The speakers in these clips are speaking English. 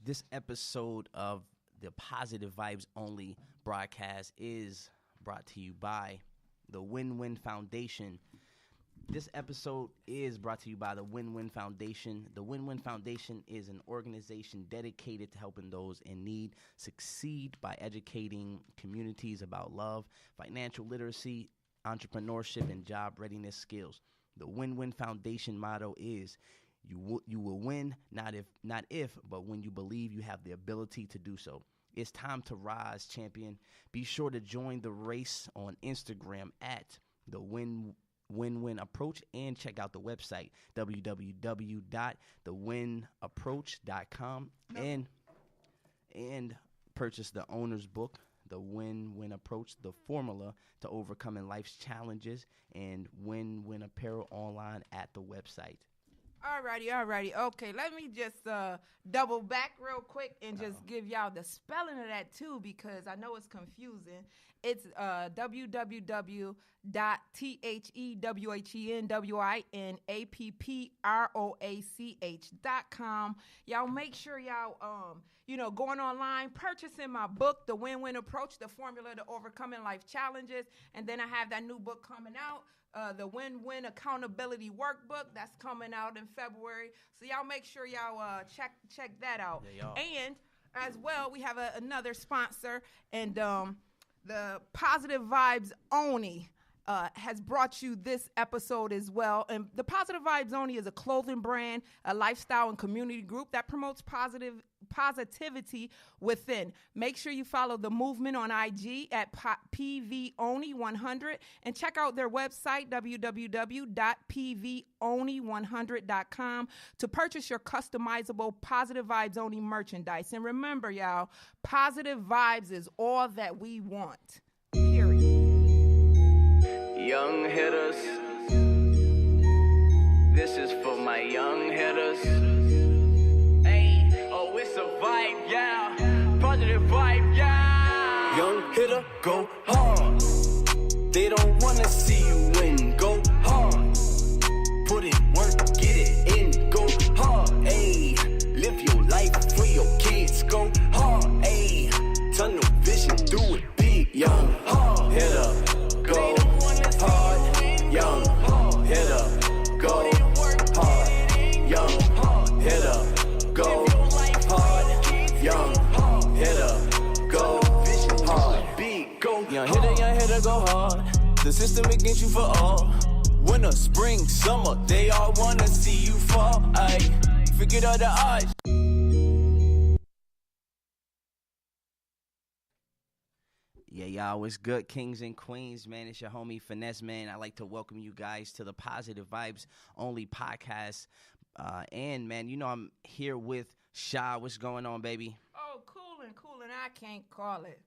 This episode of the Positive Vibes Only broadcast is brought to you by the Win-Win Foundation. This episode is brought to you by the Win-Win Foundation. The Win-Win Foundation is an organization dedicated to helping those in need succeed by educating communities about love, financial literacy, entrepreneurship, and job readiness skills. The Win-Win Foundation motto is you will win, not if, but when you believe you have the ability to do so. It's time to rise, champion. Be sure to join the race on Instagram at the Win-Win Approach and check out the website www.thewinapproach.com and purchase the owner's book, The Win-Win Approach, the formula to overcoming life's challenges, and Win-Win Apparel online at the website. Alrighty. Okay, let me just double back real quick and just give y'all the spelling of that too, because I know it's confusing. It's www.thewinwinapproach.com. Y'all make sure y'all going online, purchasing my book, The Win-Win Approach, the formula to overcoming life challenges, and then I have that new book coming out. The Win-Win Accountability Workbook that's coming out in February. So y'all make sure y'all check that out. Yeah, and as well, we have another sponsor, and the Positive Vibes Only has brought you this episode as well. And the Positive Vibes Only is a clothing brand, a lifestyle and community group that promotes positivity within. Make sure you follow the movement on IG at PVOnly100 and check out their website, www.pvonly100.com, to purchase your customizable Positive Vibes Only merchandise. And remember, y'all, positive vibes is all that we want. Period. Young hitters, this is for my young hitters. Hey, oh, it's a vibe, yeah. Positive vibe, yeah. Young hitter, go hard. They don't wanna see you win. Go hard. Put it work, get it in. Go hard. Hey, live your life for your kids. Go hard. Hey, tunnel vision, do it big. Young hard hitter, go hard. Young hitter, go hard. Young hitter, go hard. Young hitter, go hard. Big, go young hitter, go hard. The system against you for all. Winter, spring, summer, they all wanna see you fall. Aye, forget all the odds. Yeah, y'all, what's good, kings and queens, man? It's your homie Finesse, man. I'd like to welcome you guys to the Positive Vibes Only podcast. And, man, I'm here with Sha. What's going on, baby? Oh, cool, and I can't call it.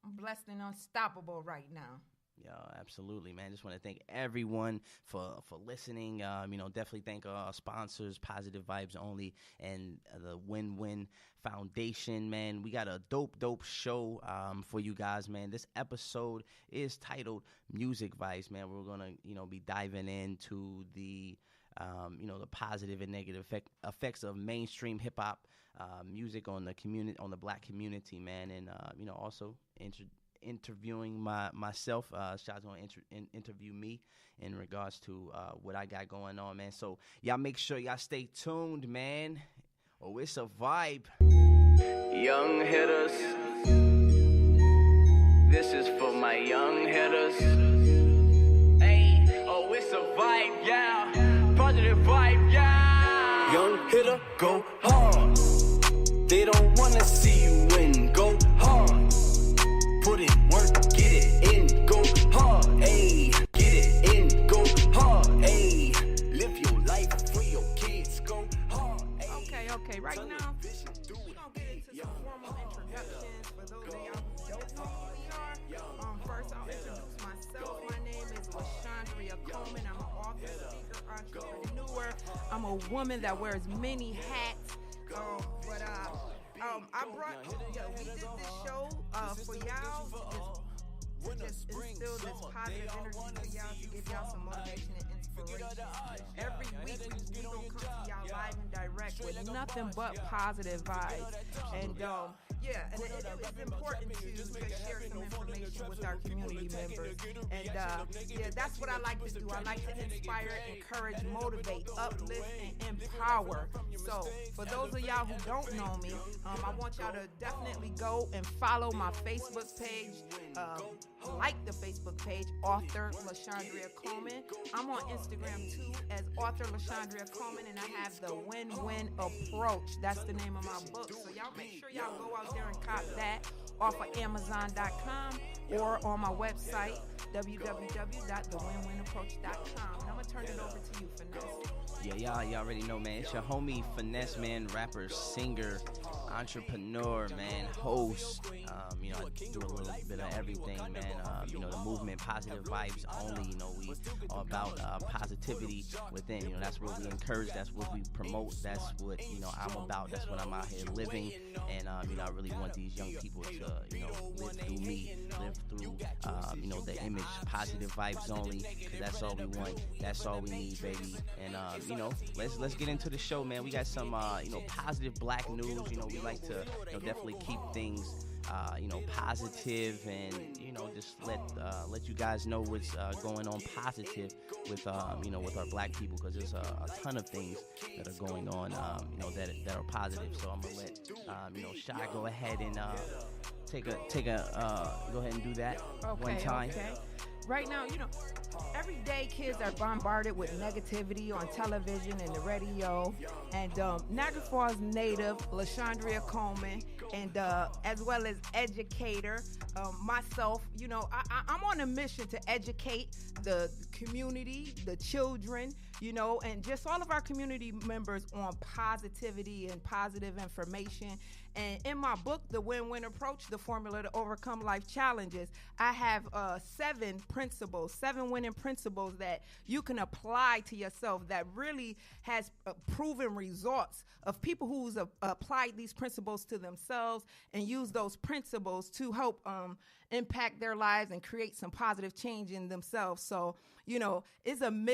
I'm blessed and unstoppable right now. Yeah, absolutely, man. Just want to thank everyone for listening. Definitely thank our sponsors, Positive Vibes Only, and the Win-Win Foundation, man. We got a dope show for you guys, man. This episode is titled Music Vibes, man. We're gonna, be diving into the the positive and negative effects of mainstream hip hop music on the community, on the Black community, man, and also interviewing myself. Shaw's gonna interview me in regards to what I got going on, man. So y'all make sure y'all stay tuned, man. Oh, it's a vibe. Young hitters, this is for my young hitters. Hey, oh, it's a vibe, yeah. Positive vibe, yeah. Young hitter, go hard. They don't wanna see you win. Go hard. Put it work, get it in. Go hard. Hey, get it in. Go hard. Hey, live your life for your kids. Go hard. Okay. Right now, we're gonna get into some formal introductions for those of y'all who don't know who we are. First, I'll introduce myself. My name is LaShondria Coleman. I'm an author, speaker, entrepreneur. I'm a woman that wears many hats. We did this show for y'all to just instill this positive energy for y'all, to give y'all some motivation and inspiration. Every week we gonna come to y'all live and direct with nothing but positive vibes. And yeah, and it's important to just share some information with our community members. And yeah, that's what I like to do. I like to inspire, encourage, motivate, uplift, and empower. So for those of y'all who don't know me, I want y'all to definitely go and follow my Facebook page. Like the Facebook page, author LaShondria Coleman. I'm on Instagram too as author LaShondria Coleman, and I have the Win-Win Approach. That's the name of my book. So y'all make sure y'all go out there and cop that off of Amazon.com or on my website, www.thewinwinapproach.com. And I'm gonna turn it over to you, Finesse. Yeah, y'all already know, man. It's your homie Finesse, man, rapper, singer, entrepreneur, man, host. You know, I do a little bit of everything, man. You know, the movement, positive vibes only. You know, we are about positivity within. You know, that's what we encourage. That's what we promote. That's what, you know, I'm about. That's what I'm out here living. And, you know, I really want these young people to, you know, live through me, live through, you know, the image, positive vibes only. Because that's all we want. That's all we need, baby. And, you know, let's get into the show, man. We got some, you know, positive black news. You know, we like to, you know, definitely keep things, you know, positive, and, you know, just let you guys know what's going on positive with, you know, with our black people, because there's a ton of things that are going on, you know, that are positive. So I'm gonna let, you know, Shy go ahead and take a go ahead and do that one time. Okay. Right now, you know, every day kids are bombarded with negativity on television and the radio. And Niagara Falls native LaShondria Coleman, and as well as educator, myself, you know, I'm on a mission to educate the community, the children, you know, and just all of our community members on positivity and positive information. And in my book, The Win-Win Approach, The Formula to Overcome Life Challenges, I have 7 winning principles that you can apply to yourself that really has proven results of people who's applied these principles to themselves and use those principles to help impact their lives and create some positive change in themselves. So, you know, I'm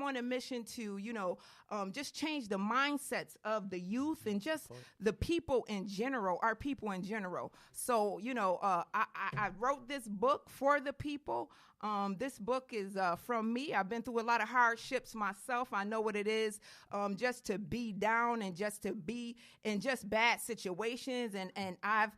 on a mission to, you know, just change the mindsets of the youth and just the people in general, our people in general. So, you know, I wrote this book for the people. This book is from me. I've been through a lot of hardships myself. I know what it is just to be down and just to be in just bad situations. And I've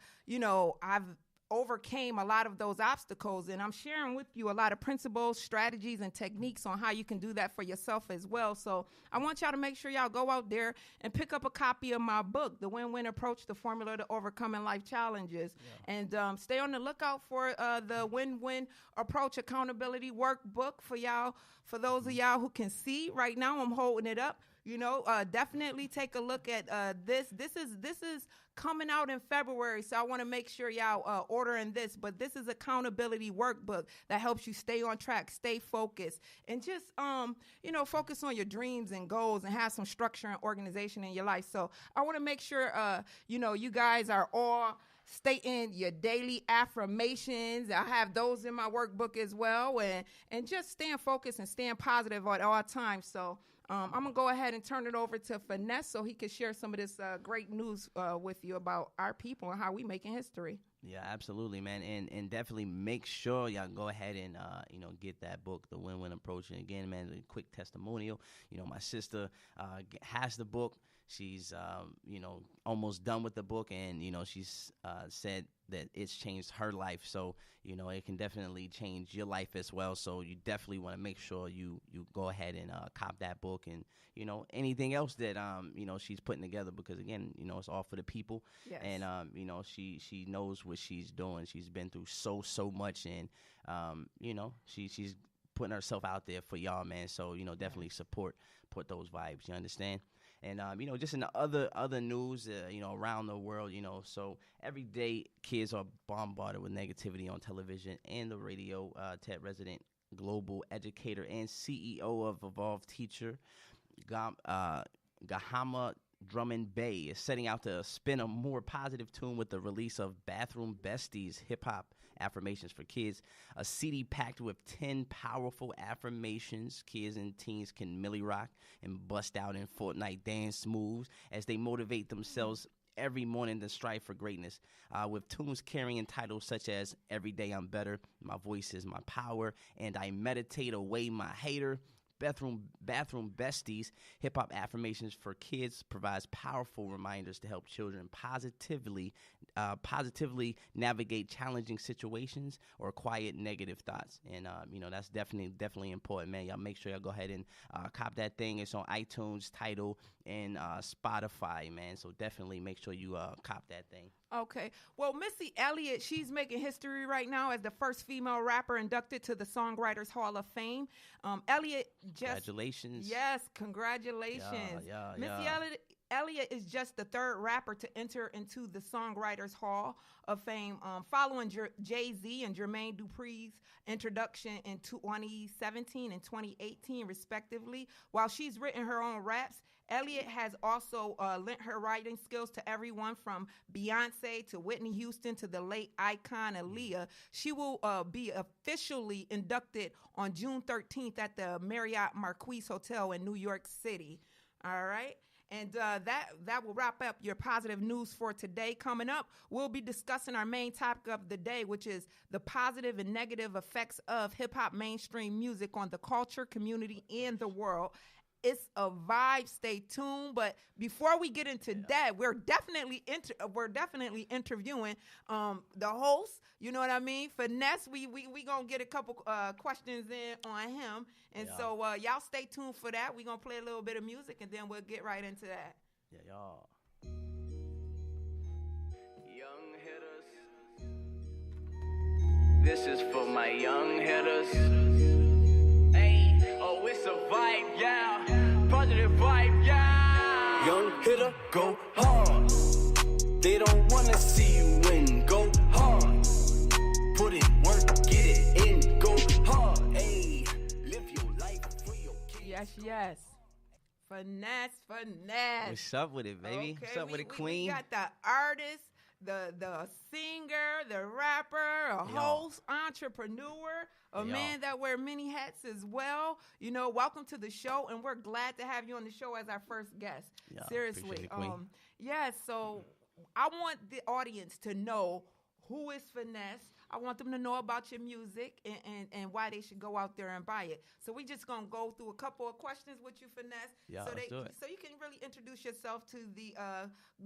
overcame a lot of those obstacles, and I'm sharing with you a lot of principles, strategies, and techniques on how you can do that for yourself as well. So I want y'all to make sure y'all go out there and pick up a copy of my book, The Win-Win Approach, The Formula to Overcoming Life Challenges. Yeah. And stay on the lookout for the Win-Win Approach Accountability Workbook for y'all. For those of y'all who can see right now, I'm holding it up. You know, definitely take a look at this. This is coming out in February, so I want to make sure y'all ordering this. But this is accountability workbook that helps you stay on track, stay focused, and just you know, focus on your dreams and goals and have some structure and organization in your life. So I want to make sure you know, you guys are all stating your daily affirmations. I have those in my workbook as well, and just staying focused and staying positive at all times. So I'm going to go ahead and turn it over to Finesse so he can share some of this great news with you about our people and how we making history. Yeah, absolutely, man. And definitely make sure y'all go ahead and, you know, get that book, The Win-Win Approach. And again, man, a quick testimonial. You know, my sister has the book. She's, you know, almost done with the book, and, you know, she's said that it's changed her life. So, you know, it can definitely change your life as well. So you definitely want to make sure you go ahead and cop that book, and, you know, anything else that, you know, she's putting together, because, again, you know, it's all for the people. Yes. And, you know, she knows what she's doing. She's been through so much, and, you know, she's putting herself out there for y'all, man. So, you know, definitely support those vibes. You understand? And, you know, just in the other news, you know, around the world, you know, so every day kids are bombarded with negativity on television and the radio. TED resident, global educator, and CEO of Evolve Teacher, Gahama Drummond Bay is setting out to spin a more positive tune with the release of Bathroom Besties hip-hop affirmations for kids, a CD packed with 10 powerful affirmations kids and teens can milli rock and bust out in Fortnite dance moves as they motivate themselves every morning to strive for greatness, with tunes carrying titles such as Every Day I'm Better, My Voice is My Power, and I Meditate Away My Hater. Bathroom Besties hip-hop affirmations for kids provides powerful reminders to help children positively navigate challenging situations or quiet negative thoughts. And that's definitely important, man. Y'all make sure y'all go ahead and cop that thing. It's on iTunes, Tidal, and Spotify, man. So definitely make sure you cop that thing. Okay. Well, Missy Elliott, she's making history right now as the first female rapper inducted to the Songwriters Hall of Fame. Elliott Congratulations. Yes, congratulations. Missy Elliott is just the third rapper to enter into the Songwriters Hall of Fame, following Jay-Z and Jermaine Dupri's introduction in 2017 and 2018, respectively. While she's written her own raps, Elliott has also lent her writing skills to everyone from Beyonce to Whitney Houston to the late icon Aaliyah. She will be officially inducted on June 13th at the Marriott Marquis Hotel in New York City. All right. And that will wrap up your positive news for today. Coming up, we'll be discussing our main topic of the day, which is the positive and negative effects of hip-hop mainstream music on the culture, community, and the world. It's a vibe. Stay tuned. But before we get into that, we're definitely interviewing the host. You know what I mean? Finesse. We gonna get a couple questions in on him, and so y'all stay tuned for that. We gonna play a little bit of music, and then we'll get right into that. Yeah, y'all. Young hitters. This is for my young hitters. Hey, oh, it's a vibe, yeah. Positive vibe, yeah. Young hitter, go hard. They don't wanna see you win. Go hard. Put in work, get it in. Go hard. Hey, live your life for your kids. Yes. Finesse. What's up with it, baby? Okay, What's up with it, queen? We got the artist, the singer, the rapper, a host, entrepreneur, a man that wear many hats as well. You know, welcome to the show, and we're glad to have you on the show as our first guest. Seriously. It, queen. So I want the audience to know who is Finesse. I want them to know about your music and why they should go out there and buy it. So we just going to go through a couple of questions with you, Finesse, so you can really introduce yourself to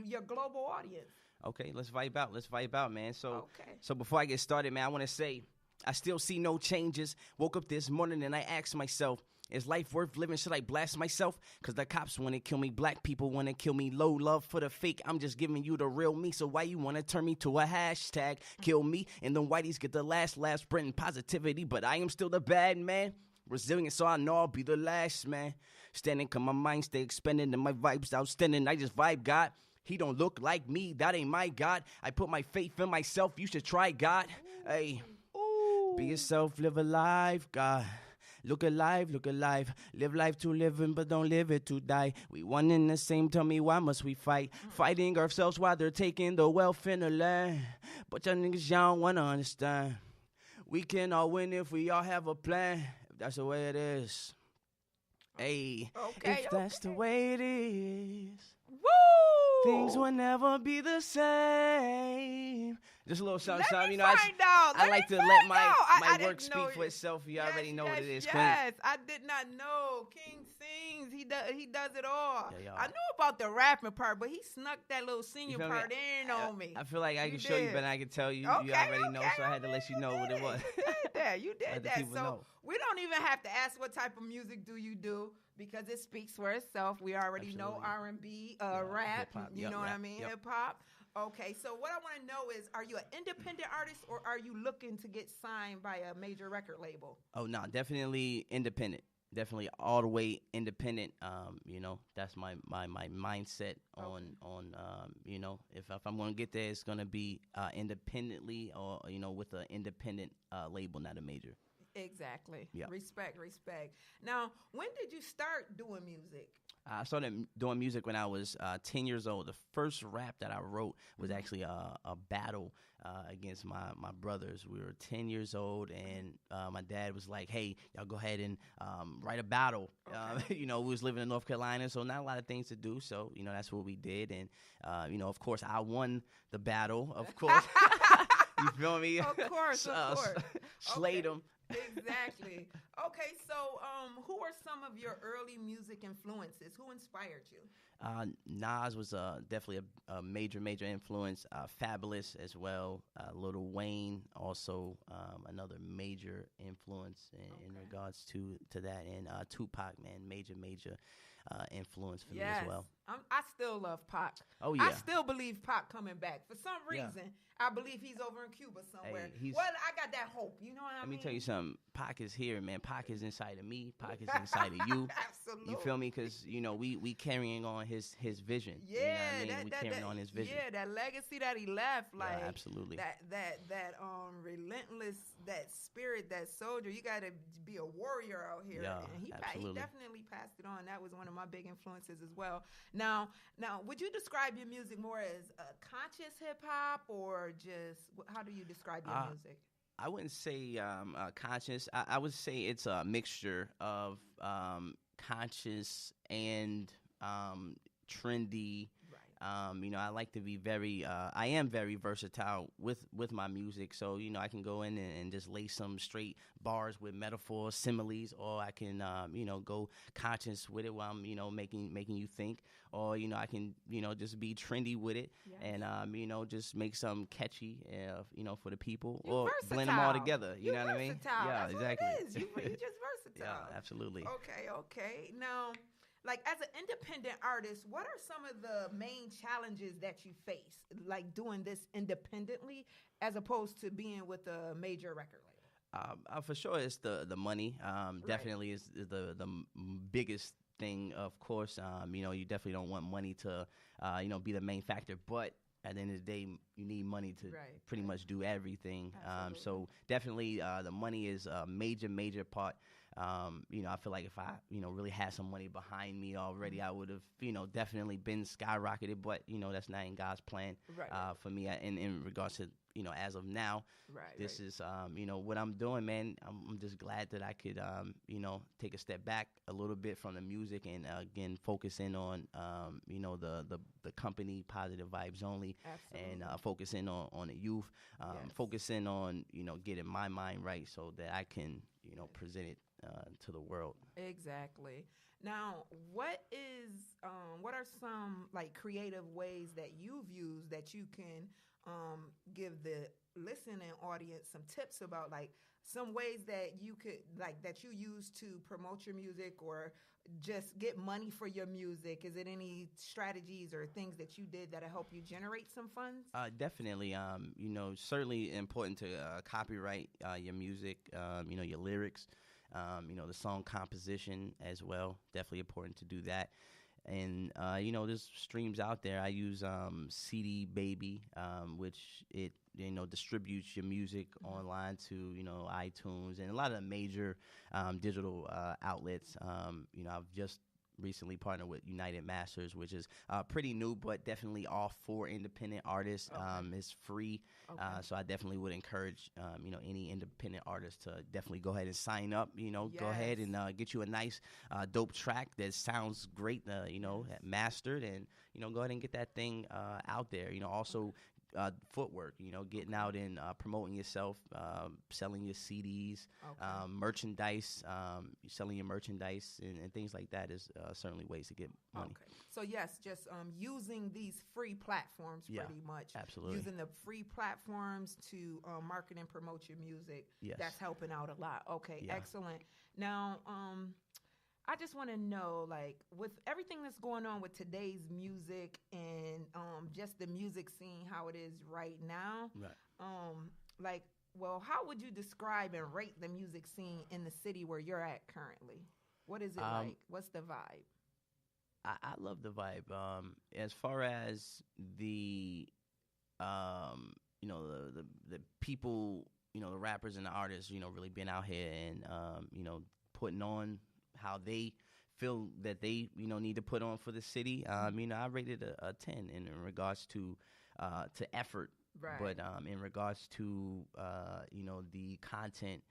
your global audience. Okay, let's vibe out, man. So before I get started, man, I want to say I still see no changes. Woke up this morning and I asked myself, is life worth living? Should I blast myself? Because the cops want to kill me. Black people want to kill me. Low love for the fake. I'm just giving you the real me. So why you want to turn me to a hashtag? Kill me. And then whiteys get the last spreading positivity. But I am still the bad man. Resilient, so I know I'll be the last man. Standing, cause my mind stay expanding and my vibes outstanding. I just vibe God. He don't look like me. That ain't my God. I put my faith in myself. You should try God. Hey. Be yourself, live a life, God. Look alive, live life to live in, but don't live it to die. We one in the same, tell me why must we fight? Fighting ourselves while they're taking the wealth in the land. But y'all niggas, y'all don't wanna understand. We can all win if we all have a plan. If that's the way it is. Hey, if that's the way it is. Woo! Things will never be the same. Just a little something, I like to let my work speak for itself. You already know what it is, Queen. Yes, I did not know. King sings. He does it all. I knew about the rapping part, but he snuck that little singing part in on me. I feel like I can show you, but I can tell you. You already know, so I had to let you know what it was. You did that. So we don't even have to ask what type of music do you do, because it speaks for itself. We already know R&B, rap, hip-hop, you know what I mean, hip-hop. Okay, so what I want to know is, are you an independent artist or are you looking to get signed by a major record label? Oh, no, definitely independent. Definitely all the way independent. You know, that's my mindset on you know, if I'm going to get there, it's going to be independently or, you know, with an independent label, not a major. Exactly. Yeah. Respect. Now, when did you start doing music? I started doing music when I was 10 years old. The first rap that I wrote was actually a battle against my brothers. We were 10 years old, and my dad was like, hey, y'all go ahead and write a battle. Okay. We was living in North Carolina, so not a lot of things to do. So, that's what we did. And, of course, I won the battle, of course. You feel me? Of course. Slayed them. Exactly. Okay, so who are some of your early music influences? Who inspired you? Nas was definitely a major influence. Fabulous as well. Lil Wayne also another major influence in regards to that. And Tupac, man, major influence for me as well. I still love Pac. Oh, yeah. I still believe Pac coming back. For some reason, I believe he's over in Cuba somewhere. Hey, well, I got that hope. You know what I mean? Let me tell you something. Pac is here, man. Pac is inside of me. Pac is inside of you. Absolutely. You feel me? Because, we carrying on his vision. Yeah. You know what I mean? We carrying on his vision. Yeah, that legacy that he left. Like, yeah, absolutely. That relentless, that spirit, that soldier. You got to be a warrior out here. Yeah, and he definitely passed it on. That was one of my big influences as well. Now, would you describe your music more as conscious hip hop, or just how do you describe your music? I wouldn't say conscious. I would say it's a mixture of conscious and trendy. Right. I like to be I am very versatile with my music. So, I can go in and just lay some straight bars with metaphors, similes, or I can, go conscious with it while I'm, making you think. Or, I can, just be trendy with it. Yes. And, just make something catchy, for the people. You or versatile. blend them all together. You know what I mean? Versatile. Yeah, That's exactly. What it is. You're just versatile. Yeah, absolutely. Okay. Now, like, as an independent artist, what are some of the main challenges that you face, like doing this independently as opposed to being with a major record label? For sure, it's the money. Definitely is the biggest thing. Of course, you definitely don't want money to, be the main factor. But at the end of the day, you need money to pretty much do everything. So definitely, the money is a major part. I feel like if I, really had some money behind me already, I would have, definitely been skyrocketed. But, that's not in God's plan for me in regards to, as of now. This is, what I'm doing, man. I'm just glad that I could, take a step back a little bit from the music and, again, focusing on, the company, Positive Vibes Only. Absolutely. And focusing on the youth, focusing on, getting my mind right so that I can, present it to the world. Exactly. Now, what are some like creative ways that you've used that you can give the listening audience some tips about, like some ways that you could that you use to promote your music or just get money for your music? Is it any strategies or things that you did that help you generate some funds? Definitely. Certainly important to copyright your music, your lyrics, the song composition as well. Definitely important to do that. And, there's streams out there. I use CD Baby, which it, distributes your music online to, iTunes and a lot of the major digital outlets. I've just recently partnered with United Masters, which is pretty new, but definitely all for independent artists. It's free. So I definitely would encourage, any independent artist to definitely go ahead and sign up, go ahead and get you a nice, dope track that sounds great, mastered, and, go ahead and get that thing out there. Also, footwork, getting out and promoting yourself, selling your CDs, merchandise, selling your merchandise and things like that is certainly ways to get money. Okay. So yes, just using these free platforms pretty much. Absolutely. Using the free platforms to market and promote your music. Yes. That's helping out a lot. Okay, Yeah. excellent. Now, I just want to know, like, with everything that's going on with today's music and just the music scene, how it is right now, how would you describe and rate the music scene in the city where you're at currently? What is it like? What's the vibe? I love the vibe. As far as the, the people the rappers and the artists, really being out here and, putting on how they feel that they, need to put on for the city. I rated a 10 in regards to effort. Right. But in regards to, the content,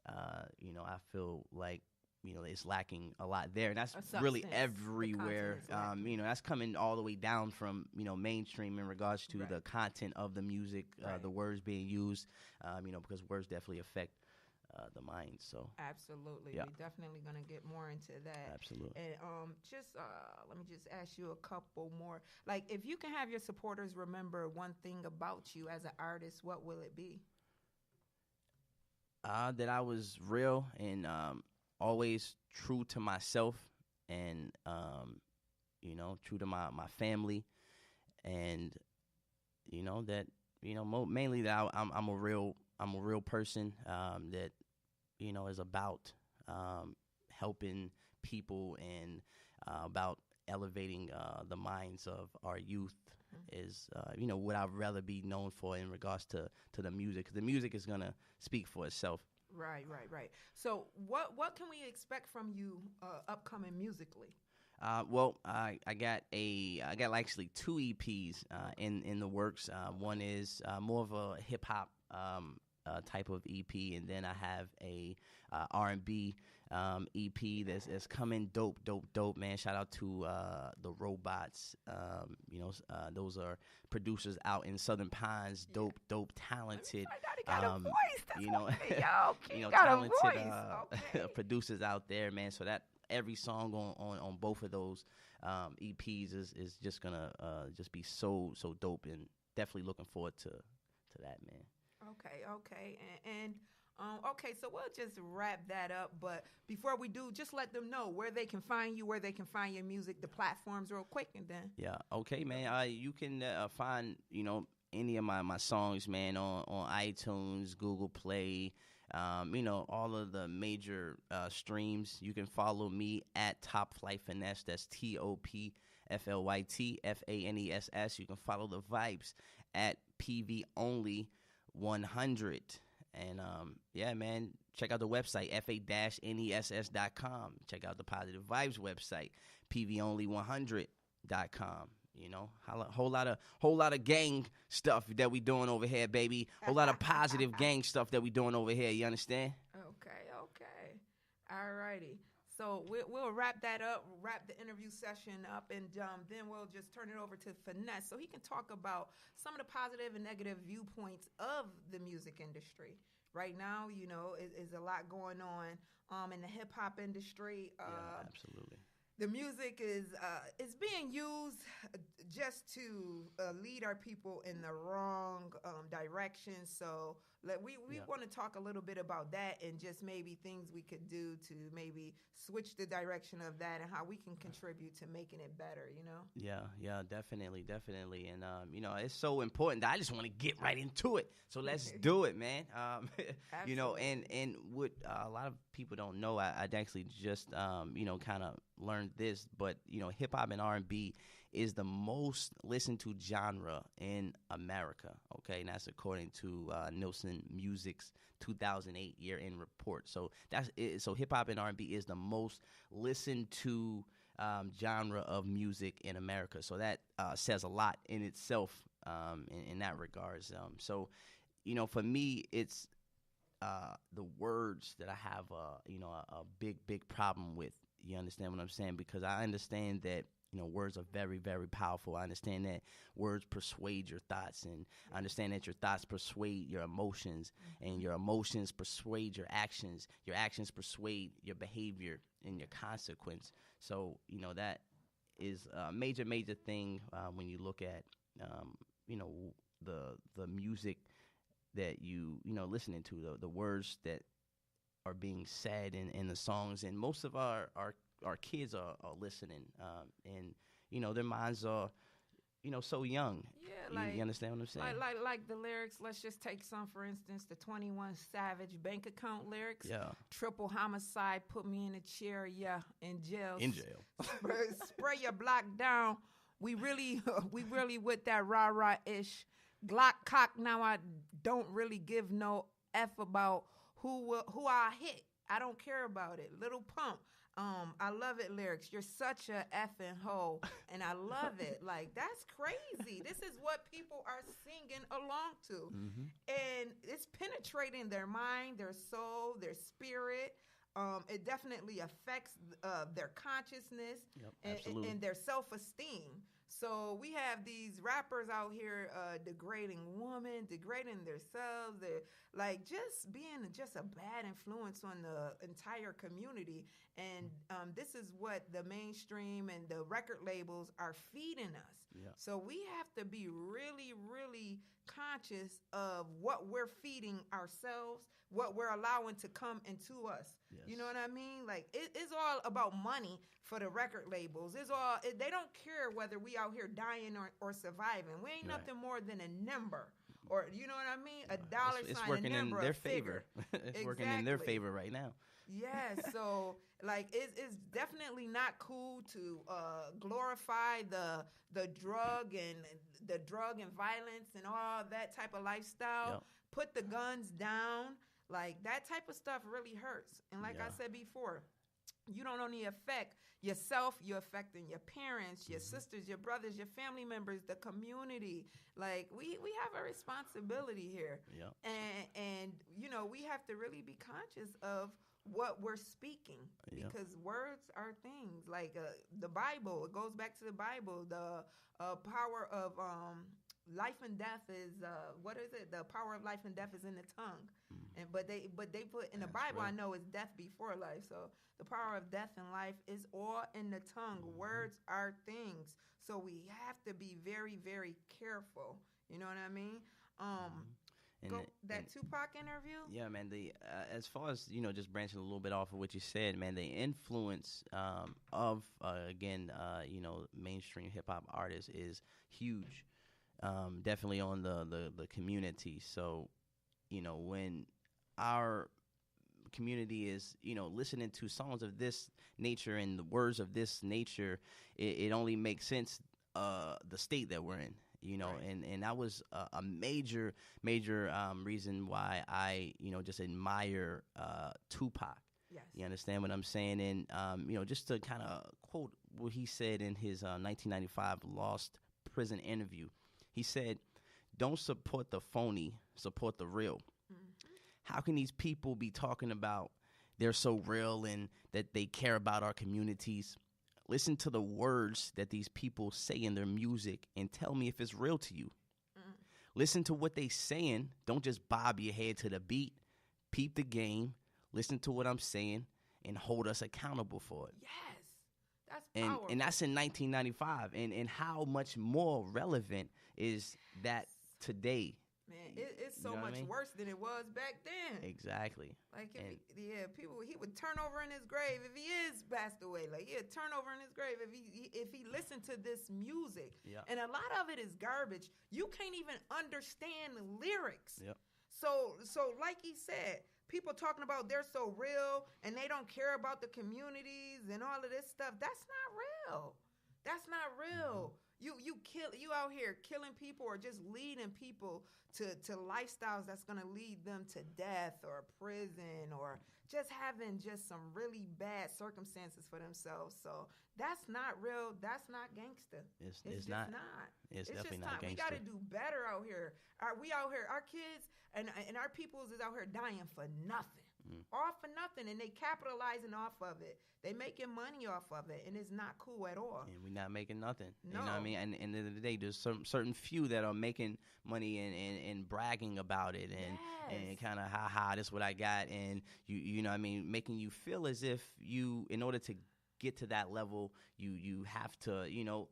I feel like, it's lacking a lot there. And that's really everywhere. That's coming all the way down from, mainstream in regards to the content of the music, the words being used, because words definitely affect the mind. So absolutely, yeah. We're definitely going to get more into that. Absolutely. And let me just ask you a couple more. Like, if you can have your supporters remember one thing about you as an artist, what will it be? That I was real and always true to myself, and true to my family, and that mainly that I'm a real person that is about helping people and about elevating the minds of our youth. Is what I'd rather be known for in regards to the music. 'Cause the music is gonna speak for itself. Right. So what can we expect from you upcoming musically? Well, I got actually 2 EPs in the works. One is more of a hip hop type of EP, and then I have a R&B EP that's coming dope, man. Shout out to the Robots. Those are producers out in Southern Pines. Dope, talented. Got a voice. That's got talented a voice. Okay. producers out there, man. So that every song on both of those EPs is just gonna just be so dope, and definitely looking forward to that, man. Okay, and okay, so we'll just wrap that up. But before we do, just let them know where they can find you, where they can find your music, the platforms, real quick, and then. Yeah, okay, man. You can find any of my songs, man, on iTunes, Google Play, all of the major streams. You can follow me at Top Flight Finesse. That's TOPFLYT FANESS. You can follow the Vibes at PV Only 100. And yeah, man, check out the website fa-ness.com. Check out the Positive Vibes website, pvonly100.com. Whole lot of gang stuff that we doing over here, baby. Whole lot of positive gang stuff that we doing over here. You understand? Okay. All righty. So we'll wrap that up, wrap the interview session up, and then we'll just turn it over to Finesse so he can talk about some of the positive and negative viewpoints of the music industry. Right now, is a lot going on in the hip-hop industry. Yeah, absolutely. The music is being used just to lead our people in the wrong direction. So we want to talk a little bit about that and just maybe things we could do to maybe switch the direction of that and how we can contribute to making it better, Yeah, definitely. And, it's so important that I just want to get right into it. So let's do it, man. And what a lot of people don't know, I actually just, kind of learned this, but, hip-hop and R&B is the most listened to genre in America, okay? And that's according to Nielsen Music's 2008 year-end report. So that's it. So hip-hop and R&B is the most listened to genre of music in America. So that says a lot in itself in that regards. So, for me, it's the words that I have, a big problem with. You understand what I'm saying? Because I understand that, words are very, very powerful. I understand that words persuade your thoughts, and I understand that your thoughts persuade your emotions, and your emotions persuade your actions persuade your behavior and your consequence. So, that is a major thing when you look at, the music that listening to, the words that are being said in the songs, and most of our kids are listening, and their minds are so young. Yeah, you understand what I'm saying? Like the lyrics. Let's just take some, for instance, the 21 Savage bank account lyrics. Yeah. Triple homicide, put me in a chair. Yeah, in jail. Spray your block down. We really with that rah-rah ish. Glock cock. Now I don't really give no F about who I hit. I don't care about it. Little Pump. I love it lyrics. You're such a effing hoe, and I love it. Like, that's crazy. This is what people are singing along to, and it's penetrating their mind, their soul, their spirit. It definitely affects their consciousness and their self-esteem. So we have these rappers out here degrading women, degrading themselves. They're like just being just a bad influence on the entire community. And this is what the mainstream and the record labels are feeding us. Yeah. So we have to be really, really conscious of what we're feeding ourselves, what we're allowing to come into us. Yes. You know what I mean? Like it's all about money for the record labels. They don't care whether we out here dying or surviving. We ain't nothing more than a number, or you know what I mean? A dollar sign. It's working a number, in their favor. It's working in their favor right now. Yeah, so like it's definitely not cool to glorify the drug and violence and all that type of lifestyle. Yep. Put the guns down. Like that type of stuff really hurts. And like I said before, you don't only affect yourself, you're affecting your parents, your sisters, your brothers, your family members, the community. Like we have a responsibility here. Yep. And you know, we have to really be conscious of what we're speaking, because words are things. Like the Bible, it goes back to the Bible. The power of life and death is what is it? The power of life and death is in the tongue. And but they put in the Bible, I know it's death before life. So the power of death and life is all in the tongue. Words are things. So we have to be very, very careful. You know what I mean? That Tupac interview? Yeah, man. As far as, you know, just branching a little bit off of what you said, man, the influence of you know, mainstream hip hop artists is huge. Definitely on the community. So, you know, when our community is, you know, listening to songs of this nature and the words of this nature, it only makes sense the state that we're in. You know, right. and that was a major reason why I, you know, just admire Tupac. Yes. You understand what I'm saying? And, you know, just to kind of quote what he said in his 1995 Lost Prison interview, he said, "Don't support the phony, support the real." Mm-hmm. How can these people be talking about they're so real and that they care about our communities? Listen to the words that these people say in their music and tell me if it's real to you. Mm. Listen to what they saying. Don't just bob your head to the beat. Peep the game. Listen to what I'm saying and hold us accountable for it. Yes, that's powerful. And that's in 1995. And how much more relevant is that today? Man, it's so much worse than it was back then. Exactly. Like, he would turn over in his grave if he is passed away. Like, he'd turn over in his grave if he listened to this music. Yep. And a lot of it is garbage. You can't even understand the lyrics. Yep. So like he said, people talking about they're so real and they don't care about the communities and all of this stuff. That's not real. That's not real. Mm-hmm. You out here killing people or just leading people to lifestyles that's going to lead them to death or prison or just having just some really bad circumstances for themselves. So that's not real. That's not gangster. It's just not. It's definitely just not gangster. We got to do better out here. We out here, our kids and our peoples is out here dying for nothing. All for nothing, and they capitalizing off of it. They making money off of it, and it's not cool at all. And we're not making nothing. No. You know what I mean? And at the end of the day, there's some certain few that are making money and bragging about it and kind of this is what I got, and you know what I mean, making you feel as if you, in order to get to that level, you have to, you know,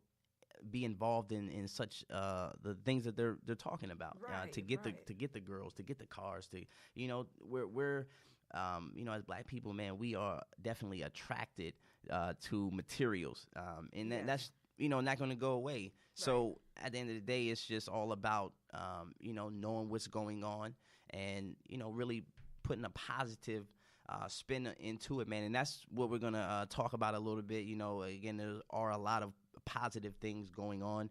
be involved in such the things that they're talking about, to get the girls, to get the cars, to, you know, we're you know, as black people, man, we are definitely attracted to materials, and that's, you know, not going to go away. Right. So at the end of the day, it's just all about you know, knowing what's going on and, you know, really putting a positive spin into it, man. And that's what we're going to talk about a little bit. You know, again, there are a lot of positive things going on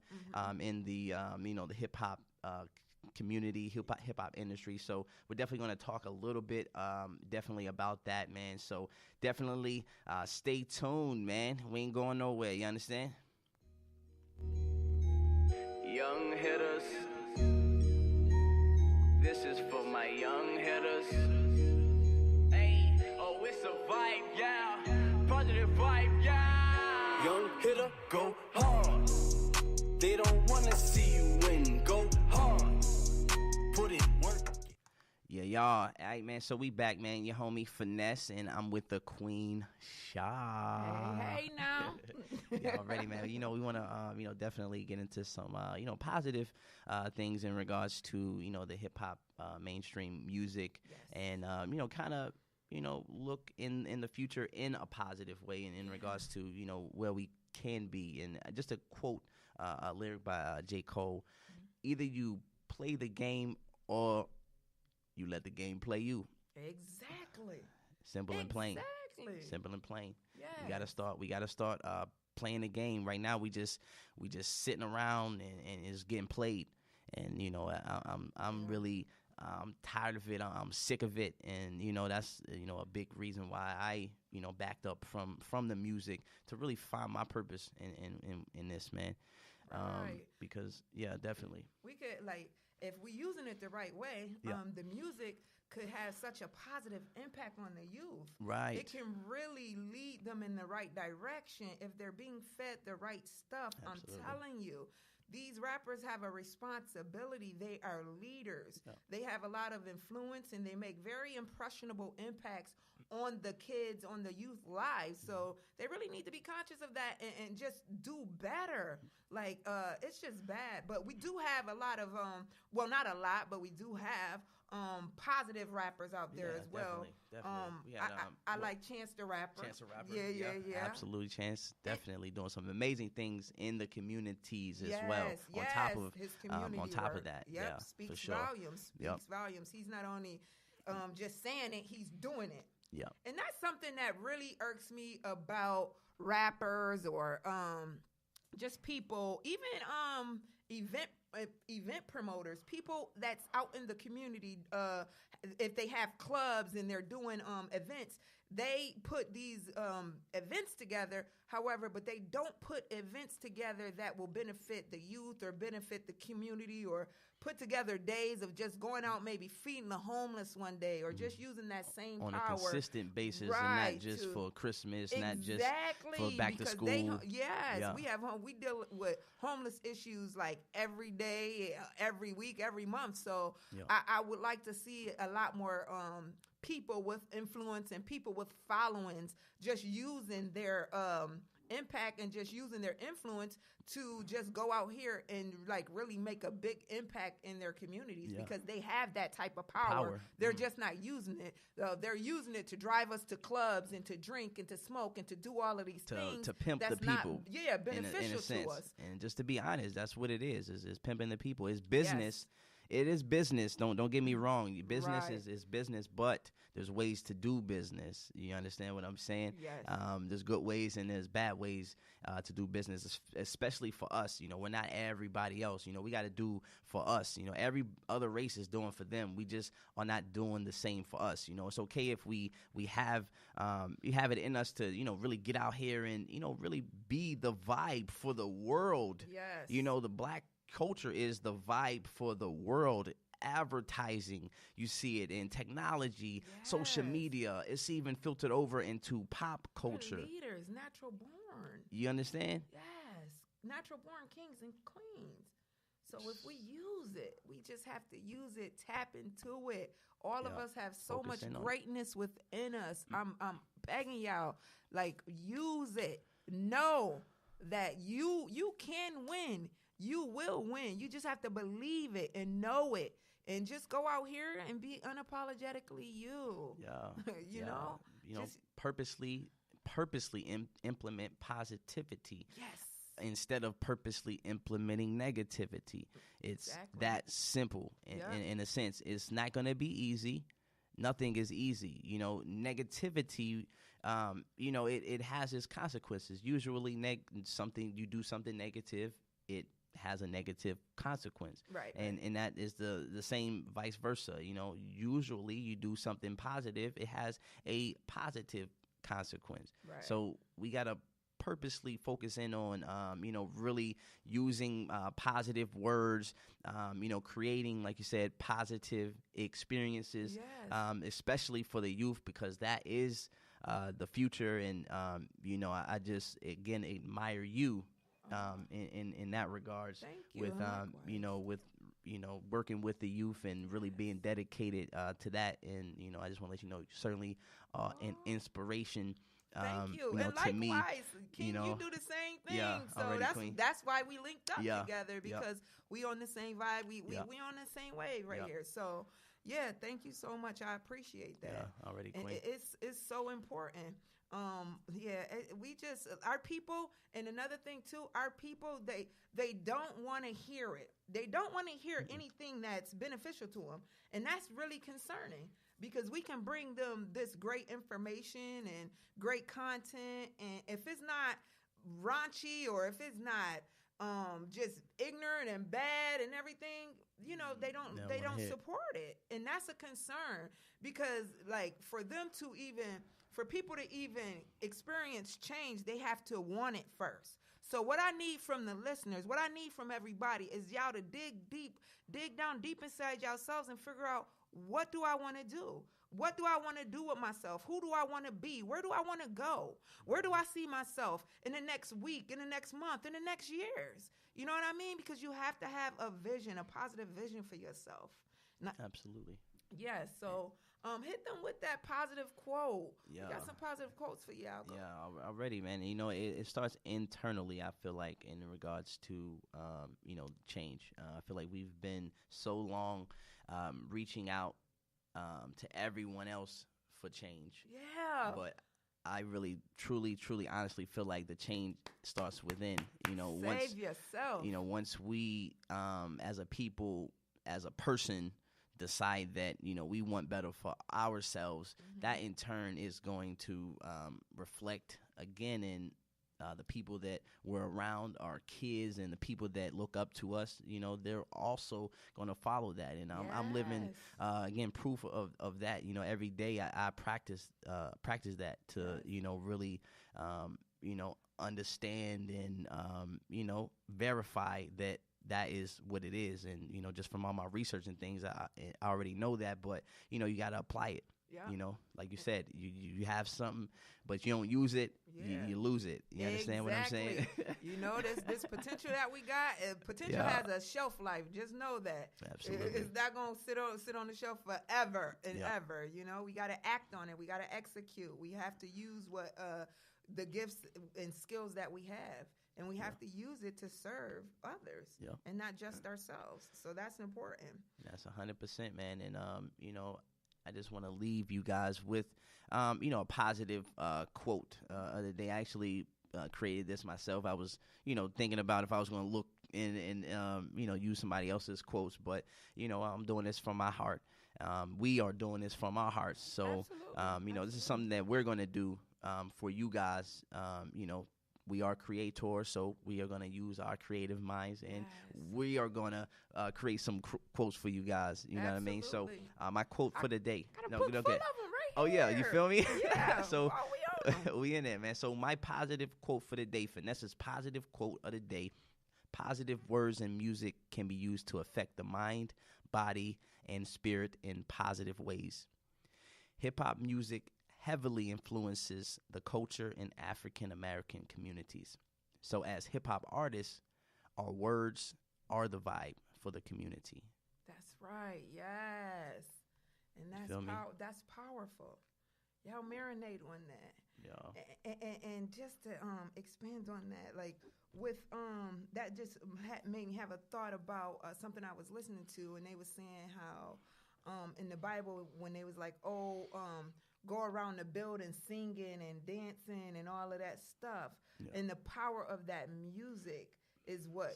in the you know, the hip hop community, hip hop industry. So we're definitely going to talk a little bit, definitely about that, man. So definitely stay tuned, man. We ain't going nowhere. You understand? Young hitters, this is for my young hitters. Hey, oh, it's a vibe, yeah. Positive vibe, yeah. Young hitter, go hard. They don't wanna see you win. Go hard. Put it work. Yeah, y'all. All right, man. So we back, man. Your homie Finesse, and I'm with the Queen Sha. Hey now. Yeah, already, man. You know, we want to, definitely get into some, positive things in regards to, the hip hop mainstream music, Yes. and kind of, look in the future in a positive way, and in regards to, where we can be. And just to quote a lyric by J. Cole, either you play the game or you let the game play you. Exactly. Simple and plain. Exactly. Simple and plain. Yeah. We gotta start playing the game. Right now we just sitting around and it's getting played. And I'm really tired of it. I'm sick of it. And that's a big reason why I backed up from the music to really find my purpose in this, man. Right. Because definitely. We could if we using it the right way, Yeah. the music could have such a positive impact on the youth. Right. It can really lead them in the right direction if they're being fed the right stuff. Absolutely. I'm telling you. These rappers have a responsibility. They are leaders. Yeah. They have a lot of influence, and they make very impressionable impacts on the kids, on the youth lives. So they really need to be conscious of that and just do better. It's just bad. But we do have a lot of, not a lot, but we do have positive rappers out there as well. Definitely. I like Chance the Rapper. Chance the Rapper. Yeah. Absolutely. Chance definitely doing some amazing things in the communities as well. Yes, On top of his community on top work. of that. Yep, Yeah, speaks for sure. volumes. Yep. Speaks volumes. He's not only just saying it, he's doing it. Yeah. And that's something that really irks me about rappers or just people, even event promoters, people that's out in the community. If they have clubs and they're doing events, they put these events together. However, but they don't put events together that will benefit the youth or benefit the community, or put together days of just going out, maybe feeding the homeless one day, or just using that same On power a consistent basis, and Right, not just to- for Christmas, not just Exactly, for back to because school. Yeah. we deal with homeless issues every day, every week, every month. So Yeah. I would like to see a lot more people with influence and people with followings just using their impact and just using their influence to just go out here and really make a big impact in their communities, Yeah. because they have that type of power. They're just not using it. They're using it to drive us to clubs and to drink and to smoke and to do all of these things to pimp the that's not, people. beneficial in a sense. to us. And just to be honest, that's what it is pimping the people. It's business. It is business. Don't get me wrong. Business Right. is business, but there's ways to do business. You understand what I'm saying? Yes. There's good ways and there's bad ways to do business, especially for us. We're not everybody else. We got to do for us. Every other race is doing for them. We just are not doing the same for us. It's okay if we have it in us to really get out here and really be the vibe for the world. Yes. The black culture is the vibe for the world. Advertising, you see it in technology, social Yes. media. It's even filtered over into pop We're culture. leaders, natural born. You understand? Yes, natural born kings and queens. So if we use it, we just have to use it, tap into it. All of Yeah. us have so Focus much in on it. greatness within us. I'm begging y'all, use it. Know that you can win. You will win. You just have to believe it and know it, and just go out here and be unapologetically you. Yeah. You know? Just- purposely implement positivity Yes. instead of purposely implementing negativity. It's Exactly. that simple. In a sense, it's not going to be easy. Nothing is easy. Negativity, it has its consequences. Usually, you do something negative, it has a negative consequence. Right. And that is the same vice versa. You know, usually you do something positive, it has a positive consequence. Right. So we got to purposely focus in on, you know, really using positive words, you know, creating, like you said, positive experiences, Yes. especially for the youth, because that is the future. And, you know, I just, again, admire you in that regards. Thank you. With, Likewise. you know, working with the youth and really being dedicated to that. And, you know, I just want to let you know, certainly an inspiration. Thank you. know, And to me, likewise, King, you know, you do the same thing. yeah, So already, Queen. that's why we linked up Yeah, together, yeah. because we on the same vibe. We Yeah. on the same wave right Yeah. here. So yeah, thank you so much. I appreciate that. Yeah, already, And Queen. it's so important. We just, our people, and another thing too, our people, they don't want to hear it. They don't want to hear anything that's beneficial to them, and that's really concerning, because we can bring them this great information and great content, and if it's not raunchy, or if it's not just ignorant and bad and everything, you know, they don't support it. And that's a concern, because like for people to even experience change, they have to want it first. So what I need from the listeners, what I need from everybody, is y'all to dig down deep inside yourselves and figure out, what do I want to do? What do I want to do with myself? Who do I want to be? Where do I want to go? Where do I see myself in the next week, in the next month, in the next years? You know what I mean? Because you have to have a vision, a positive vision for yourself. Absolutely. Yes. So hit them with that positive quote. Yeah. We got some positive quotes for y'all. Yeah, already, man. You know, it starts internally, I feel like, in regards to, you know, change. I feel like we've been so long reaching out to everyone else for change. Yeah. But I really, truly, honestly feel like the change starts within. You know, Save yourself. You know, once we, as a people, as a person, decide that, you know, we want better for ourselves, that in turn is going to reflect again in the people that we're around, our kids, and the people that look up to us. You know, they're also going to follow that. And I'm living, again, proof of that. You know, every day I practice that to, you know, really, you know, understand and, you know, verify that is what it is. And, you know, just from all my research and things, I already know that, but, you know, you got to apply it. Yeah. You know, like you said, you have something, but you don't use it, you lose it. You understand what I'm saying? You know, this potential that we got, potential has a shelf life. Just know that. Absolutely. It's not going to sit on the shelf forever and ever. You know, we got to act on it. We got to execute. We have to use what the gifts and skills that we have. And we have to use it to serve others and not just ourselves. So that's important. That's 100%, man. And, you know, I just want to leave you guys with, you know, a positive quote of the day. I actually created this myself. I was, you know, thinking about if I was going to look and you know, use somebody else's quotes. But, you know, I'm doing this from my heart. We are doing this from our hearts. So, you know, this is something that we're going to do for you guys. You know, we are creators, so we are going to use our creative minds, and we are going to create some quotes for you guys. You know what I mean? So my quote for the day. Got a book full of them right Oh, yeah. You feel me? Yeah. So we in there, man. So my positive quote for the day, Finesse's positive quote of the day: positive words and music can be used to affect the mind, body, and spirit in positive ways. Hip-hop music heavily influences the culture in African American communities. So as hip hop artists, our words are the vibe for the community. That's right. Yes. And that's powerful. Y'all marinate on that. Yeah. And just to expand on that, like with that just made me have a thought about something I was listening to, and they was saying how in the Bible, when they was like, go around the building singing and dancing and all of that stuff. Yeah. And the power of that music is what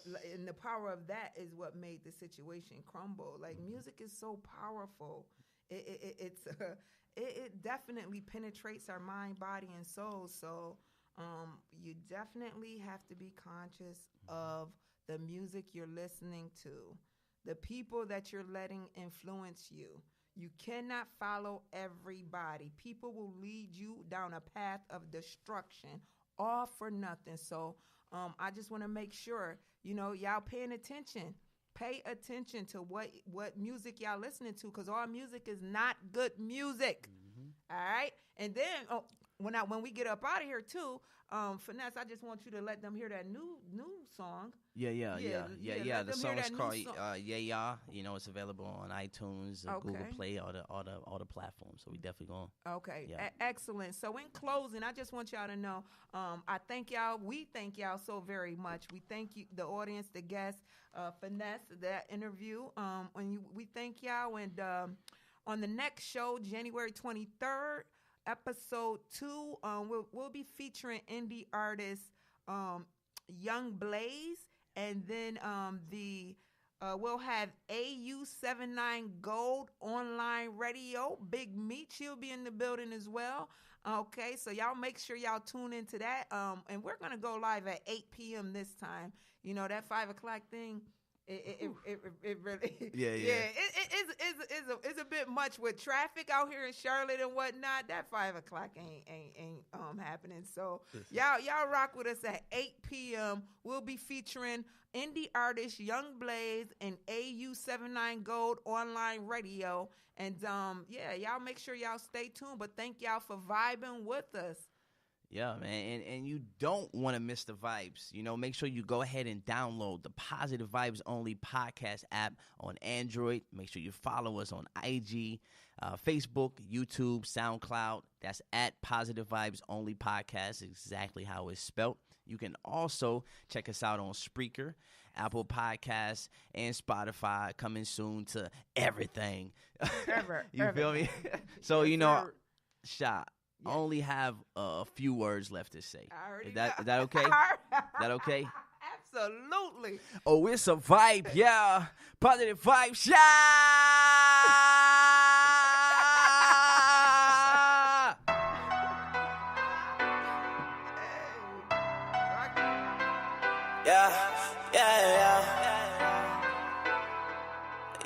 made the situation crumble. Like music is so powerful. It definitely penetrates our mind, body, and soul. So you definitely have to be conscious of the music you're listening to, the people that you're letting influence you. You cannot follow everybody. People will lead you down a path of destruction, all for nothing. So I just want to make sure, y'all paying attention. Pay attention to what music y'all listening to, because all music is not good music. All right? And then when we get up out of here too, Finesse, I just want you to let them hear that new song. Yeah. The song is called Yeah. It's available on iTunes, Google Play, all the platforms. So we definitely going. Okay, excellent. So in closing, I just want y'all to know, I thank y'all. We thank y'all so very much. We thank you, the audience, the guests, Finesse, that interview. We thank y'all. And on the next show, January 23rd, episode 2, we'll be featuring indie artist Young Blaze, and then we'll have AU79 Gold online radio. Big Meat, she'll be in the building as well. Okay, so y'all make sure y'all tune into that. And we're gonna go live at 8 p.m. this time. That 5 o'clock thing. It really it's a bit much with traffic out here in Charlotte and whatnot. That 5 o'clock ain't happening. So y'all rock with us at 8 p.m. We'll be featuring indie artist Young Blaze and AU79 Gold online radio. And y'all make sure y'all stay tuned. But thank y'all for vibing with us. Yeah, man, and you don't want to miss the vibes. Make sure you go ahead and download the Positive Vibes Only podcast app on Android. Make sure you follow us on IG, Facebook, YouTube, SoundCloud. That's at Positive Vibes Only Podcast, exactly how it's spelled. You can also check us out on Spreaker, Apple Podcasts, and Spotify, coming soon to everything. You feel me? So, Sha, I only have a few words left to say. Is that okay? Is that okay? Absolutely. Oh, it's a vibe, yeah. Positive vibes, yeah.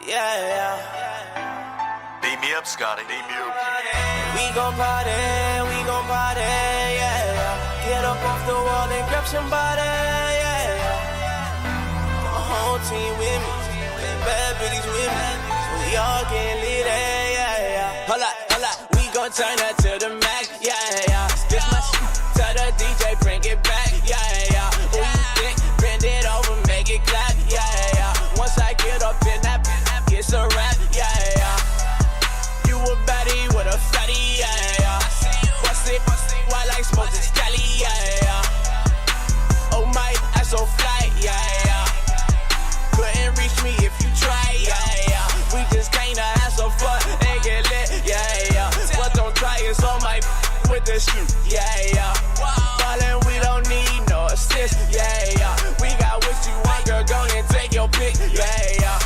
Yeah. Beat me up, Scotty. Beat me up. We gon' party, yeah. Get up off the wall and grab somebody, yeah. My whole team with me, bad bitches with me. We all getting lit, yeah. Hold up, we gon' turn that to the max, yeah. This my shit, tell the DJ bring it back, yeah. Who you think, bend it over, make it clap, yeah. Once I get up in that, it's a rap, yeah. You a baddie with a fatty, yeah. Bust it, while I smoke this Cali, yeah. Oh my, I'm so fly, yeah. Couldn't reach me if you try, yeah. We just kinda have some fun and get lit, yeah. But don't try us on my with the shoot, yeah. Ballin', we don't need no assist, yeah. We got what you want, girl, go and take your pick, yeah.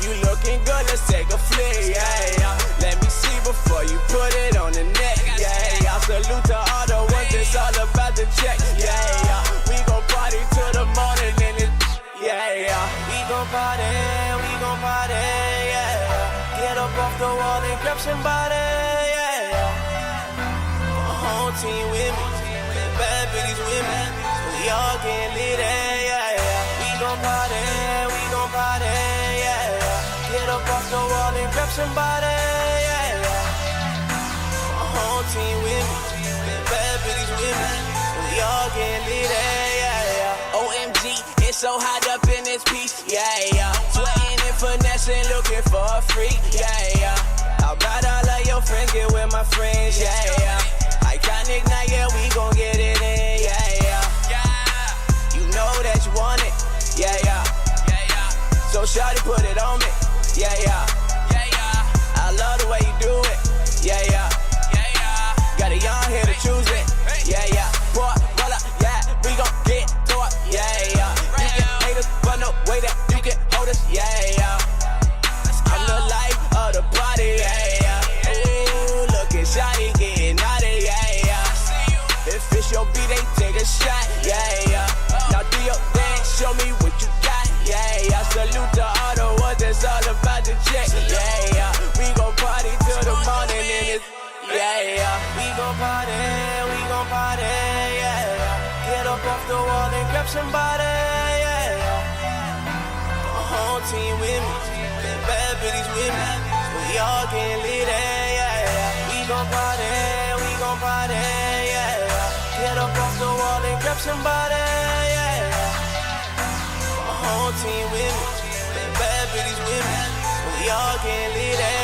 You looking good, let's take a flick, yeah. Let me see before you put it on the neck, yeah. Salute to all the ones that's all about the check, yeah. We gon' party till the morning and it, yeah. We gon' party, yeah. Get up off the wall and grab somebody, yeah. My whole team with me, bad bitches with me. We all getting lit, yeah. We gon' party, yeah. Get up off the wall and grab somebody, yeah. My whole team with me, bad bitches with me. We all getting lit, yeah. OMG, it's so hot up in this piece, yeah. Sweating and finessing, looking for a freak, yeah. How about all of your friends get with my friends, yeah. Iconic night, yeah, we gon' get it in, yeah. You know that you want it, yeah. So shawty put it on me, yeah. I love the way you do it, yeah. Got a young here to choose it, yeah. Boy, voila, yeah, we gon' get to it, yeah. You can hate us, but no way that you can hold us, yeah. I'm the life of the party, yeah. Ooh, look at shawty getting naughty, yeah. If it's your beat, they take a shot, yeah. Now do your dance, show me what you grab somebody, yeah. The whole team with me, the bad bitches with me. We all getting lit, yeah. We gon' party, yeah. Get up off the wall and grab somebody, yeah. The whole team with me, the bad bitches with me. We all getting lit,